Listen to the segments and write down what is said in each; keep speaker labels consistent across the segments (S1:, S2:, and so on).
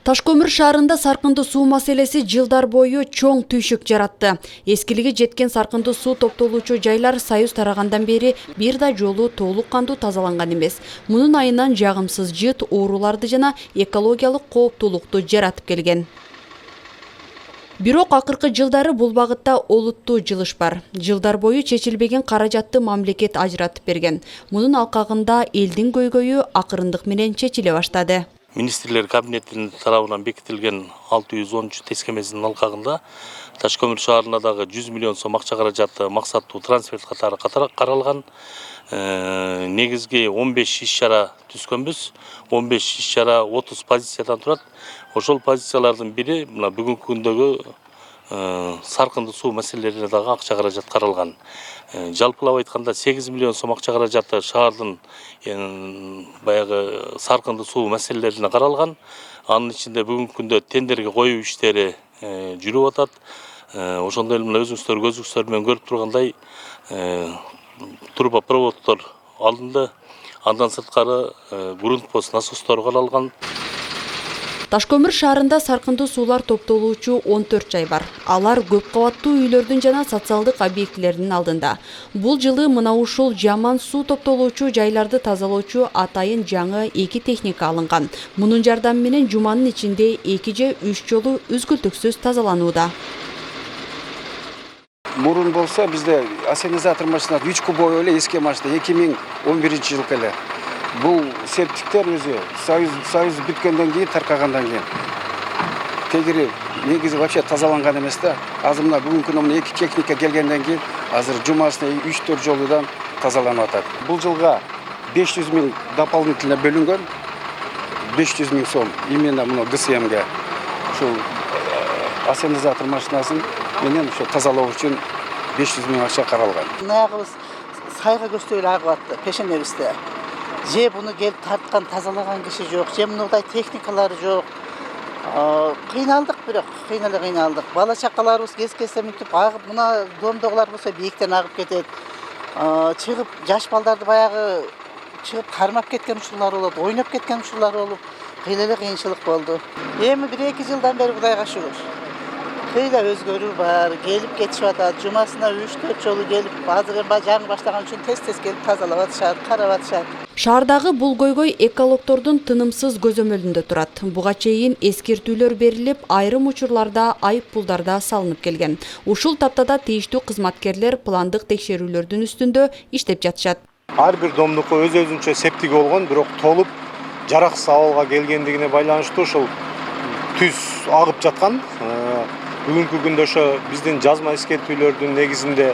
S1: Ташкөмүр шаарында саркынды суу маселеси жылдар бою чоң түйшүк жаратты. Эскилиги жеткен саркынды суу топтолуучу жайлар Союз тарагандан бери бир да жолу толук кандуу тазаланган эмес. Мунун айынан жагымсыз жыт, ооруларды жана экологиялык кооптуулукту жаратып келген. Бирок акыркы жылдары бул багытта олуттуу жылыш бар. Жылдар бою чечилбеген каражатты мамлекет ажыратып берген. Мунун алкагында элдин көйгөйү акырындык менен чечиле баштады.
S2: Министрлер кабинетinin тарабынан бекитилген 613 тескемесinin алкагында Ташкөмүр шаарына дагы 100 миллион сом акча каражаты максаттуу трансферт катары каралган. Негизги 15 иш-чара түзгөнбүз. 15 иш-чара 30 позициядан турат. Ошол позициялардын бири мына бүгүнкү күндөгү саркынды суу маселелерине дагы акча каражат каралган. Жалпылап айтканда 8 миллион сом акча каражаты шаардын баягы саркынды суу маселелерине каралган. Анын ичинде бүгүнкү күндө тендерге коюу иштери жүрүп атат. Ошондой эле өзүңүздөр көзүңүздөр менен көрүп тургандай трубопроводдор алынды. Андан сырткары грунт-пост насостор каралган.
S1: Ташкөмүр шаарында саркынды суулар топтолуучу 14 жай бар. Алар көп кабаттуу үйлөрдүн жана социалдык объектилердин алдында. Бул жылы мына ушул жаман суу топтолуучу жайларды тазалоочу атайын жаңы 2 техника алынган. Мунун жардамы менен жуманын ичинде 2 же 3 жолу үзгүлтүксүз тазаланууда.
S3: Мурун болсо бизде ассенизатор машинасы 3 куб эле эски машина 2011-жылкы эле. Бул септиктер өзү союз бүткөндөн кийин таркагандан кийин тегири негизи вообще тазаланган эмес да. Азыр мына бүгүнкү күнү 2 техника келгенден кийин азыр жумасына 3-4 жолудан тазаланып атат. Бул жылга 500 миң дополнительно бөлүнгөн. 500 миң сом именно мына ГСМге. Ушул ассенизатор машинасын менен ошо тазалоо үчүн 500 миң акча каралган.
S4: Аягыбыз сайга көстөй эле агып атты пешенебизде. Же буну келип тарткан, тазалаган киши жок, же мындай техникалар жок. Кыйналдык бирок, кыйналдык. Бала чакаларыбыз кез-кезде мүнтүп агып, мына домдогулар болсо бийиктен агып кетет. Чыгып жаш балдарды баягы чыгып кармап кеткен учурлар болот, ойноп кеткен учурлар болуп, кыйла кыйынчылык болду. Эми 1-2 жылдан бери Кудайга шүгүр. Кыйла өзгөрүү бар, келип кетишип атат. Жумасына 3-4 жолу келип, азыр жаңы баштаган үчүн тез келип тазалап атышат, карап атышат.
S1: Шаардагы бул көйгөй экологдордун тынымсыз көзөмөлүндө турат. Буга чейин эскертүүлөр берилип, айрым учурларда айып пулдар да салынып келген. Ушул таптада тийиштүү кызматкерлер пландык текшерүүлөрдүн үстүндө иштеп жатышат.
S5: Ар бир домдуку өз-өзүнчө септиги болгон, бирок толуп жараксыз абалга келгендигине байланыштуу ушул түз агып жаткан. Бүгүнкү күндө ошо биздин жазма эскертүүлөрдүн негизинде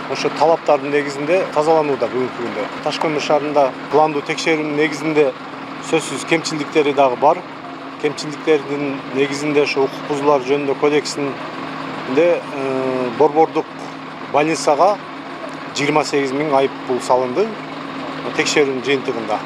S5: ошо талаптардын негизинде тазаланууда бүгүнкү күндө. Ташкөмүр шаарында пландуу текшерүүнүн негизинде сөзсүз кемчиликтери дагы бар. Кемчиликтердин негизинде ошо укук бузуулар жөнүндө кодексинде борбордук больницага 28 миң айып пул салынды текшерүүнүн жыйынтыгында.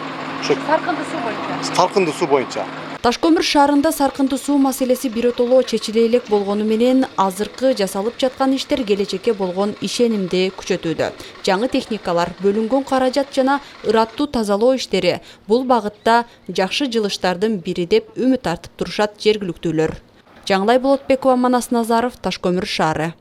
S5: Саркынды суу боюнча.
S1: Ташкөмүр шаарында саркынды суу маселеси биротоло чечиле элек болгону менен азыркы жасалып жаткан иштер келечекке болгон ишенимди күчөтүүдө. Жаңы техникалар, бөлүнгөн каражат жана ыраттуу тазалоо иштери бул багытта жакшы жылыштардын бири деп үмүт артып турушат жергиликтүүлөр. Жаңылай Болотбекова, Манас Назаров, Ташкөмүр шаары.